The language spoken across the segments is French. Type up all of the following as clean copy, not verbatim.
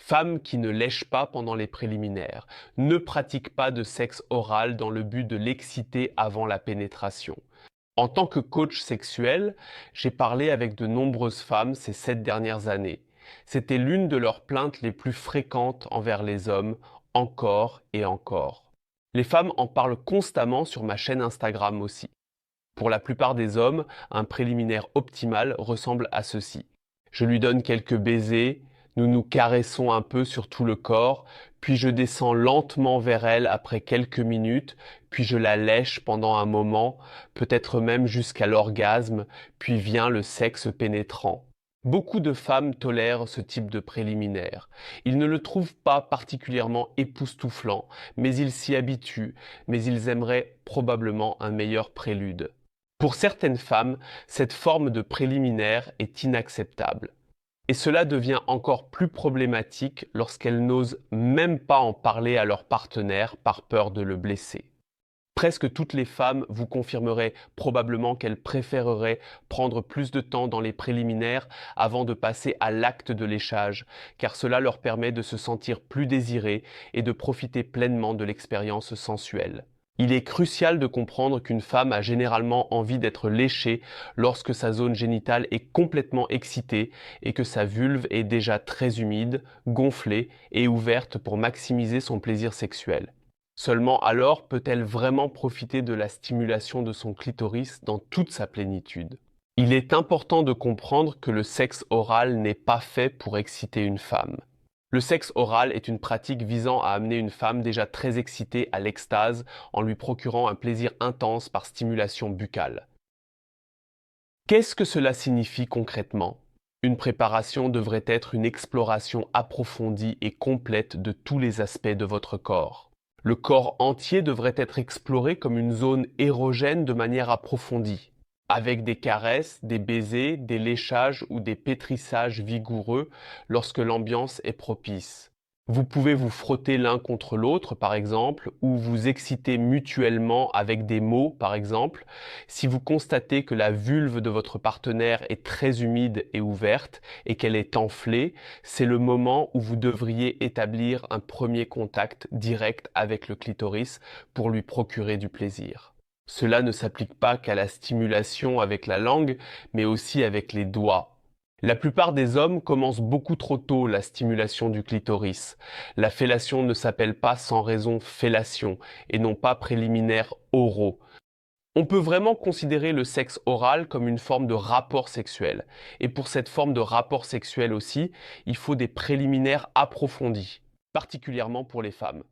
Femmes qui ne lèchent pas pendant les préliminaires, ne pratiquent pas de sexe oral dans le but de l'exciter avant la pénétration. En tant que coach sexuel, j'ai parlé avec de nombreuses femmes ces 7 dernières années. C'était l'une de leurs plaintes les plus fréquentes envers les hommes, encore et encore. Les femmes en parlent constamment sur ma chaîne Instagram aussi. Pour la plupart des hommes, un préliminaire optimal ressemble à ceci. Je lui donne quelques baisers, nous nous caressons un peu sur tout le corps, puis je descends lentement vers elle après quelques minutes, puis je la lèche pendant un moment, peut-être même jusqu'à l'orgasme, puis vient le sexe pénétrant. Beaucoup de femmes tolèrent ce type de préliminaire. Ils ne le trouvent pas particulièrement époustouflant, mais ils s'y habituent, mais ils aimeraient probablement un meilleur prélude. Pour certaines femmes, cette forme de préliminaire est inacceptable. Et cela devient encore plus problématique lorsqu'elles n'osent même pas en parler à leur partenaire par peur de le blesser. Presque toutes les femmes vous confirmeraient probablement qu'elles préféreraient prendre plus de temps dans les préliminaires avant de passer à l'acte de léchage, car cela leur permet de se sentir plus désirées et de profiter pleinement de l'expérience sensuelle. Il est crucial de comprendre qu'une femme a généralement envie d'être léchée lorsque sa zone génitale est complètement excitée et que sa vulve est déjà très humide, gonflée et ouverte pour maximiser son plaisir sexuel. Seulement alors peut-elle vraiment profiter de la stimulation de son clitoris dans toute sa plénitude. Il est important de comprendre que le sexe oral n'est pas fait pour exciter une femme. Le sexe oral est une pratique visant à amener une femme déjà très excitée à l'extase en lui procurant un plaisir intense par stimulation buccale. Qu'est-ce que cela signifie concrètement? Une préparation devrait être une exploration approfondie et complète de tous les aspects de votre corps. Le corps entier devrait être exploré comme une zone érogène de manière approfondie, avec des caresses, des baisers, des léchages ou des pétrissages vigoureux lorsque l'ambiance est propice. Vous pouvez vous frotter l'un contre l'autre, par exemple, ou vous exciter mutuellement avec des mots, par exemple. Si vous constatez que la vulve de votre partenaire est très humide et ouverte et qu'elle est enflée, c'est le moment où vous devriez établir un premier contact direct avec le clitoris pour lui procurer du plaisir. Cela ne s'applique pas qu'à la stimulation avec la langue, mais aussi avec les doigts. La plupart des hommes commencent beaucoup trop tôt la stimulation du clitoris. La fellation ne s'appelle pas sans raison fellation et non pas préliminaires oraux. On peut vraiment considérer le sexe oral comme une forme de rapport sexuel. Et pour cette forme de rapport sexuel aussi, il faut des préliminaires approfondis, particulièrement pour les femmes.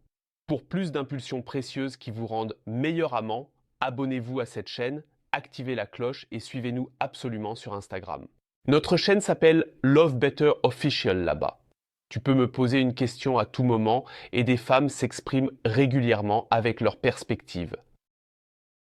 Pour plus d'impulsions précieuses qui vous rendent meilleur amant, abonnez-vous à cette chaîne, activez la cloche et suivez-nous absolument sur Instagram. Notre chaîne s'appelle Love Better Official là-bas. Tu peux me poser une question à tout moment et des femmes s'expriment régulièrement avec leurs perspectives.